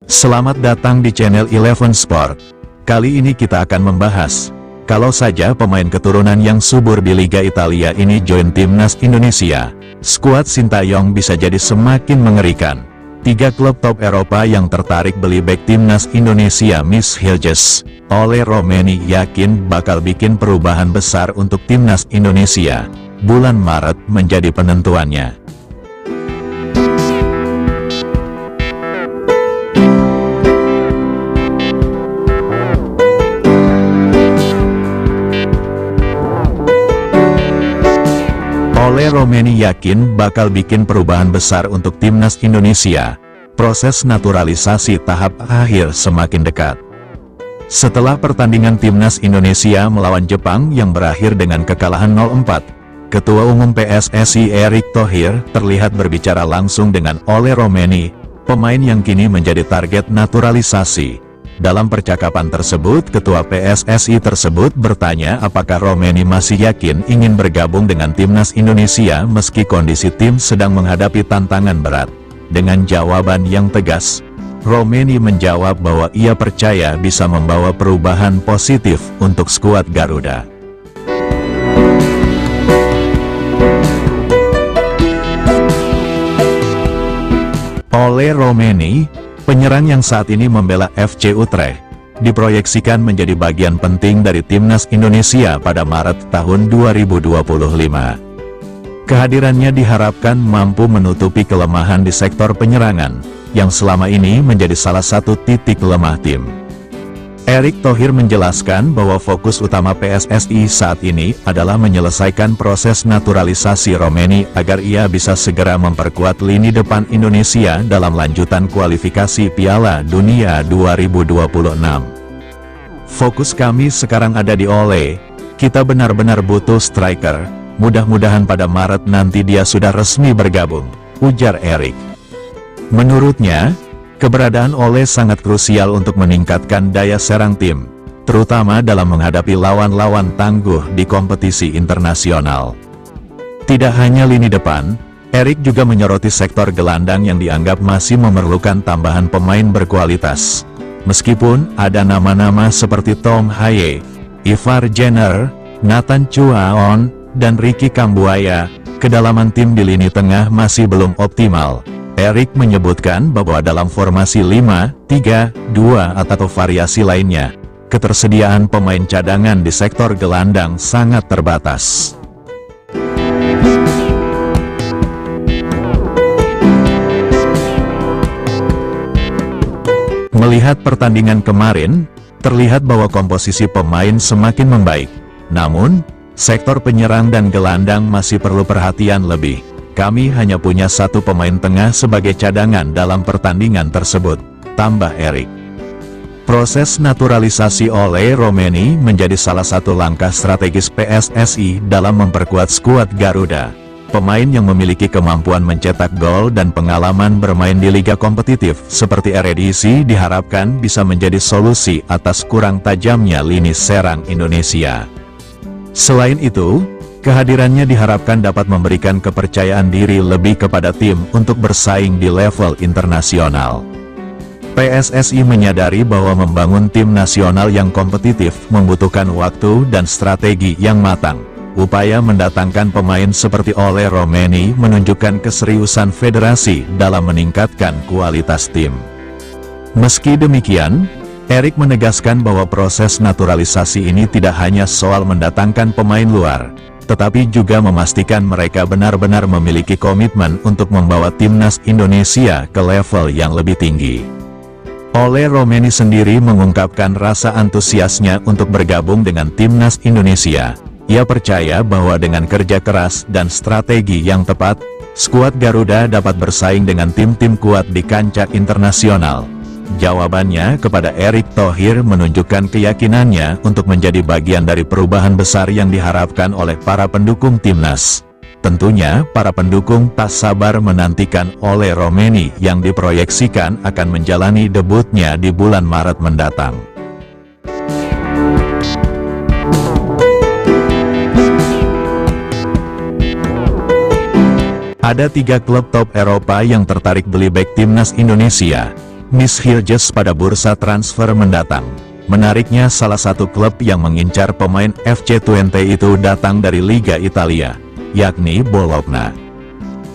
Selamat datang di channel Eleven Sport. Kali ini kita akan membahas, kalau saja pemain keturunan yang subur di Liga Italia ini join timnas Indonesia, skuad Sintayong bisa jadi semakin mengerikan. 3 klub top Eropa yang tertarik beli bek timnas Indonesia Miss Hilges, Ole Romeni yakin bakal bikin perubahan besar untuk timnas Indonesia. Bulan Maret menjadi penentuannya. Ole Romeni yakin bakal bikin perubahan besar untuk timnas Indonesia. Proses naturalisasi tahap akhir semakin dekat. Setelah pertandingan timnas Indonesia melawan Jepang yang berakhir dengan kekalahan 0-4, Ketua Umum PSSI Erick Thohir terlihat berbicara langsung dengan Ole Romeni, pemain yang kini menjadi target naturalisasi. Dalam percakapan tersebut, Ketua PSSI tersebut bertanya apakah Romeni masih yakin ingin bergabung dengan timnas Indonesia meski kondisi tim sedang menghadapi tantangan berat. Dengan jawaban yang tegas, Romeni menjawab bahwa ia percaya bisa membawa perubahan positif untuk skuad Garuda. Ole Romeni, penyerang yang saat ini membela FC Utrecht, diproyeksikan menjadi bagian penting dari timnas Indonesia pada Maret tahun 2025. Kehadirannya diharapkan mampu menutupi kelemahan di sektor penyerangan, yang selama ini menjadi salah satu titik lemah tim. Erick Thohir menjelaskan bahwa fokus utama PSSI saat ini adalah menyelesaikan proses naturalisasi Romeni agar ia bisa segera memperkuat lini depan Indonesia dalam lanjutan kualifikasi Piala Dunia 2026. Fokus kami sekarang ada di Ole, kita benar-benar butuh striker, mudah-mudahan pada Maret nanti dia sudah resmi bergabung, ujar Erick. Menurutnya, keberadaan Ole sangat krusial untuk meningkatkan daya serang tim, terutama dalam menghadapi lawan-lawan tangguh di kompetisi internasional. Tidak hanya lini depan, Erick juga menyoroti sektor gelandang yang dianggap masih memerlukan tambahan pemain berkualitas. Meskipun ada nama-nama seperti Tom Haye, Ivar Jenner, Nathan Chuaon, dan Ricky Kambuaya, kedalaman tim di lini tengah masih belum optimal. Erick menyebutkan bahwa dalam formasi 5-3-2 atau variasi lainnya, ketersediaan pemain cadangan di sektor gelandang sangat terbatas. Melihat pertandingan kemarin, terlihat bahwa komposisi pemain semakin membaik. Namun, sektor penyerang dan gelandang masih perlu perhatian lebih. Kami hanya punya satu pemain tengah sebagai cadangan dalam pertandingan tersebut, tambah Erick. Proses naturalisasi Ole Romeni menjadi salah satu langkah strategis PSSI dalam memperkuat skuad Garuda. Pemain yang memiliki kemampuan mencetak gol dan pengalaman bermain di liga kompetitif seperti Eredivisie diharapkan bisa menjadi solusi atas kurang tajamnya lini serang Indonesia. Selain itu, kehadirannya diharapkan dapat memberikan kepercayaan diri lebih kepada tim untuk bersaing di level internasional. PSSI menyadari bahwa membangun tim nasional yang kompetitif membutuhkan waktu dan strategi yang matang. Upaya mendatangkan pemain seperti Ole Romeni menunjukkan keseriusan federasi dalam meningkatkan kualitas tim. Meski demikian, Erick menegaskan bahwa proses naturalisasi ini tidak hanya soal mendatangkan pemain luar, tetapi juga memastikan mereka benar-benar memiliki komitmen untuk membawa timnas Indonesia ke level yang lebih tinggi. Ole Romeni sendiri mengungkapkan rasa antusiasnya untuk bergabung dengan timnas Indonesia. Ia percaya bahwa dengan kerja keras dan strategi yang tepat, skuad Garuda dapat bersaing dengan tim-tim kuat di kancah internasional. Jawabannya kepada Erick Thohir menunjukkan keyakinannya untuk menjadi bagian dari perubahan besar yang diharapkan oleh para pendukung timnas. Tentunya, para pendukung tak sabar menantikan Ole Romeni yang diproyeksikan akan menjalani debutnya di bulan Maret mendatang. Ada 3 klub top Eropa yang tertarik beli bek timnas Indonesia. Hilgers pada bursa transfer mendatang. Menariknya salah satu klub yang mengincar pemain FC Twente itu datang dari Liga Italia, yakni Bologna.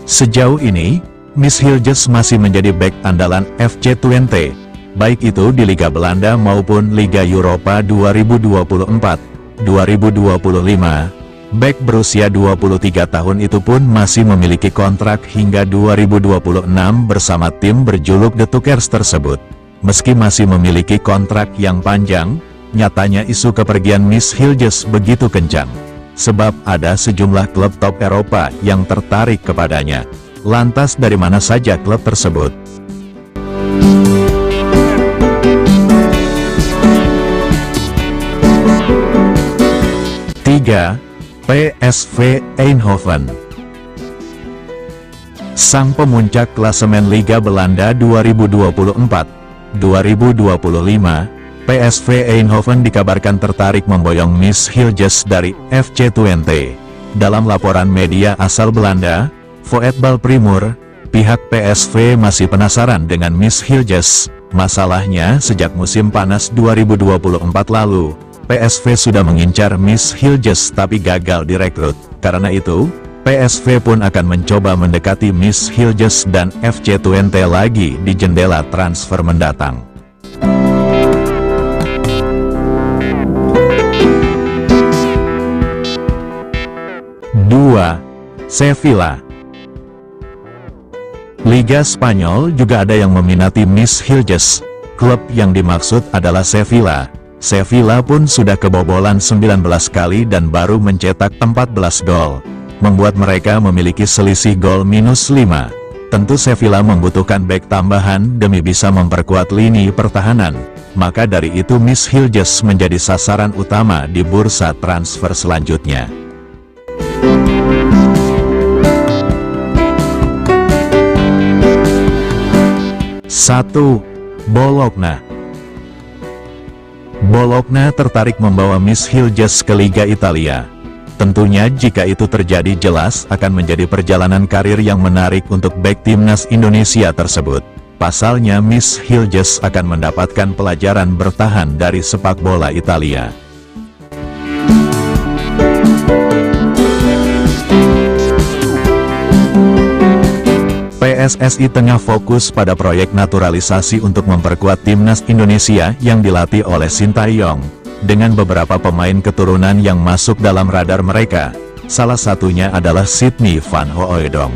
Sejauh ini, Hilgers masih menjadi bek andalan FC Twente, baik itu di Liga Belanda maupun Liga Eropa 2024-2025. Bek berusia 23 tahun itu pun masih memiliki kontrak hingga 2026 bersama tim berjuluk The Tuckers tersebut. Meski masih memiliki kontrak yang panjang, nyatanya isu kepergian Hilgers begitu kencang. Sebab ada sejumlah klub top Eropa yang tertarik kepadanya. Lantas dari mana saja klub tersebut? Tiga, PSV Eindhoven. Sang pemuncak klasemen Liga Belanda 2024-2025, PSV Eindhoven dikabarkan tertarik memboyong Hilgers dari FC Twente. Dalam laporan media asal Belanda, Voetbal Primeur, pihak PSV masih penasaran dengan Hilgers. Masalahnya, sejak musim panas 2024 lalu, PSV sudah mengincar Hilgers tapi gagal direkrut. Karena itu, PSV pun akan mencoba mendekati Hilgers dan FC Twente lagi di jendela transfer mendatang. 2. Sevilla. Liga Spanyol juga ada yang meminati Hilgers. Klub yang dimaksud adalah Sevilla. Sevilla pun sudah kebobolan 19 kali dan baru mencetak 14 gol, membuat mereka memiliki selisih gol -5. Tentu Sevilla membutuhkan bek tambahan demi bisa memperkuat lini pertahanan. Maka dari itu Hilgers menjadi sasaran utama di bursa transfer selanjutnya. Satu, Bologna. Bologna tertarik membawa Hilgers ke Liga Italia. Tentunya jika itu terjadi jelas akan menjadi perjalanan karir yang menarik untuk bek timnas Indonesia tersebut. Pasalnya Hilgers akan mendapatkan pelajaran bertahan dari sepak bola Italia. PSSI tengah fokus pada proyek naturalisasi untuk memperkuat timnas Indonesia yang dilatih oleh Sintayong, dengan beberapa pemain keturunan yang masuk dalam radar mereka. Salah satunya adalah Sydney van Hooijdonk.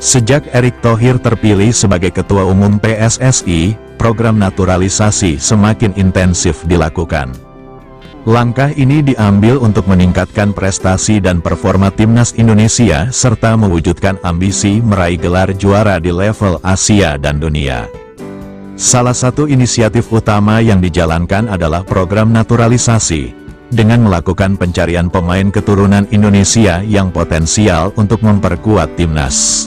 Sejak Erick Thohir terpilih sebagai Ketua Umum PSSI, program naturalisasi semakin intensif dilakukan. Langkah ini diambil untuk meningkatkan prestasi dan performa timnas Indonesia serta mewujudkan ambisi meraih gelar juara di level Asia dan dunia. Salah satu inisiatif utama yang dijalankan adalah program naturalisasi, dengan melakukan pencarian pemain keturunan Indonesia yang potensial untuk memperkuat timnas.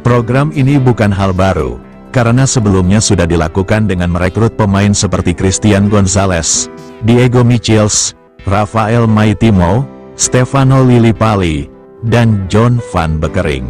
Program ini bukan hal baru, karena sebelumnya sudah dilakukan dengan merekrut pemain seperti Christian Gonzalez, Diego Michels, Rafael Maitimo, Stefano Lillipali, dan John van Beekering.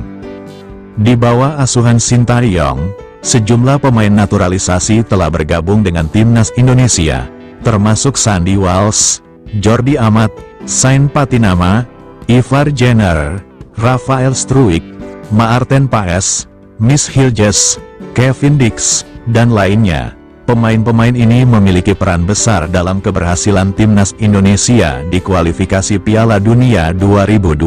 Di bawah asuhan Sintayong, sejumlah pemain naturalisasi telah bergabung dengan timnas Indonesia, termasuk Sandy Walsh, Jordi Amat, Sain Patinama, Ivar Jenner, Rafael Struijk, Maarten Paes, Hilgers, Kevin Dix, dan lainnya. Pemain-pemain ini memiliki peran besar dalam keberhasilan timnas Indonesia di kualifikasi Piala Dunia 2026.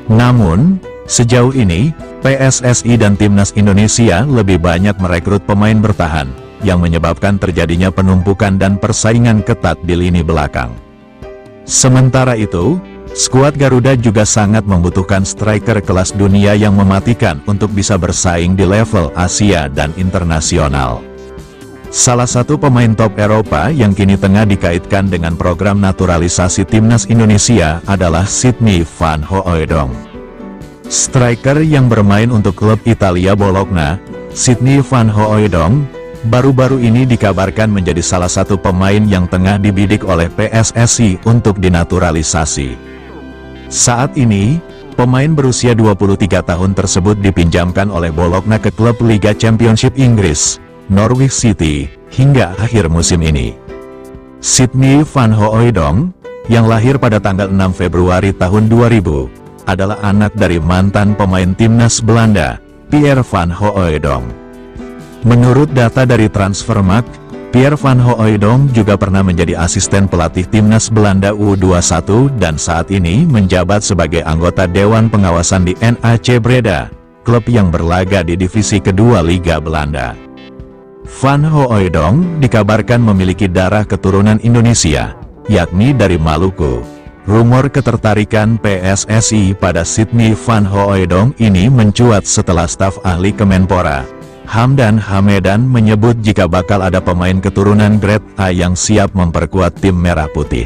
Namun, sejauh ini, PSSI dan timnas Indonesia lebih banyak merekrut pemain bertahan, yang menyebabkan terjadinya penumpukan dan persaingan ketat di lini belakang. Sementara itu, skuad Garuda juga sangat membutuhkan striker kelas dunia yang mematikan untuk bisa bersaing di level Asia dan internasional. Salah satu pemain top Eropa yang kini tengah dikaitkan dengan program naturalisasi timnas Indonesia adalah Sydney van Hooijdonk. Striker yang bermain untuk klub Italia Bologna, Sydney van Hooijdonk, baru-baru ini dikabarkan menjadi salah satu pemain yang tengah dibidik oleh PSSI untuk dinaturalisasi. Saat ini, pemain berusia 23 tahun tersebut dipinjamkan oleh Bologna ke klub Liga Championship Inggris, Norwich City, hingga akhir musim ini. Sydney van Hooijdonk, yang lahir pada tanggal 6 Februari tahun 2000, adalah anak dari mantan pemain timnas Belanda, Pierre van Hooijdonk. Menurut data dari Transfermarkt, Pierre van Hooijdonk juga pernah menjadi asisten pelatih timnas Belanda U21 dan saat ini menjabat sebagai anggota Dewan Pengawasan di NAC Breda, klub yang berlaga di divisi kedua Liga Belanda. Van Hooijdonk dikabarkan memiliki darah keturunan Indonesia, yakni dari Maluku. Rumor ketertarikan PSSI pada Sydney van Hooijdonk ini mencuat setelah staf ahli Kemenpora, Hamdan Hamedan, menyebut jika bakal ada pemain keturunan grade A yang siap memperkuat tim Merah Putih.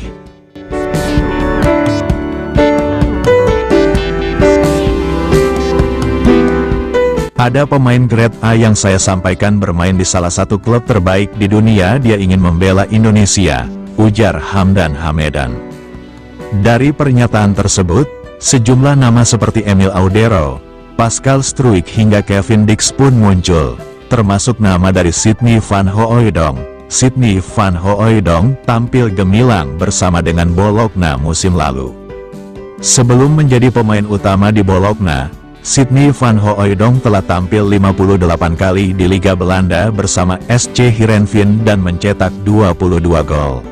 Ada pemain grade A yang saya sampaikan bermain di salah satu klub terbaik di dunia, dia ingin membela Indonesia, ujar Hamdan Hamedan. Dari pernyataan tersebut, sejumlah nama seperti Emil Audero, Pascal Struijk hingga Kevin Dix pun muncul, termasuk nama dari Sydney van Hooijdonk. Sydney van Hooijdonk tampil gemilang bersama dengan Bologna musim lalu. Sebelum menjadi pemain utama di Bologna, Sydney van Hooijdonk telah tampil 58 kali di Liga Belanda bersama SC Heerenveen dan mencetak 22 gol.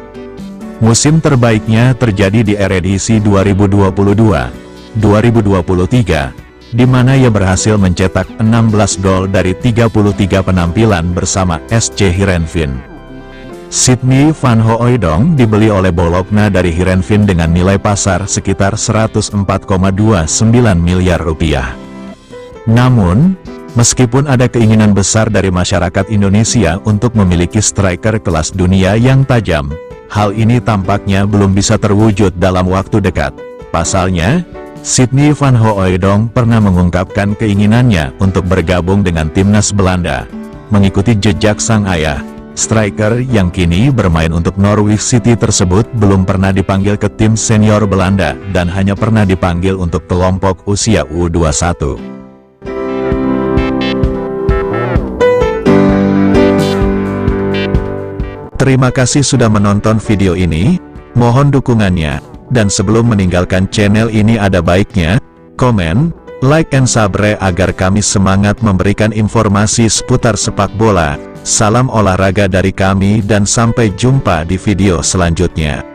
Musim terbaiknya terjadi di Eredivisie 2022-2023, di mana ia berhasil mencetak 16 gol dari 33 penampilan bersama SC Heerenveen. Sydney van Hooijdonk dibeli oleh Bologna dari Heerenveen dengan nilai pasar sekitar 104,29 miliar rupiah. Namun, meskipun ada keinginan besar dari masyarakat Indonesia untuk memiliki striker kelas dunia yang tajam, hal ini tampaknya belum bisa terwujud dalam waktu dekat. Pasalnya, Sydney van Hooijdonk pernah mengungkapkan keinginannya untuk bergabung dengan timnas Belanda, mengikuti jejak sang ayah. Striker yang kini bermain untuk Norwich City tersebut belum pernah dipanggil ke tim senior Belanda dan hanya pernah dipanggil untuk kelompok usia U21. Terima kasih sudah menonton video ini, mohon dukungannya. Dan sebelum meninggalkan channel ini ada baiknya, komen, like and subscribe agar kami semangat memberikan informasi seputar sepak bola. Salam olahraga dari kami dan sampai jumpa di video selanjutnya.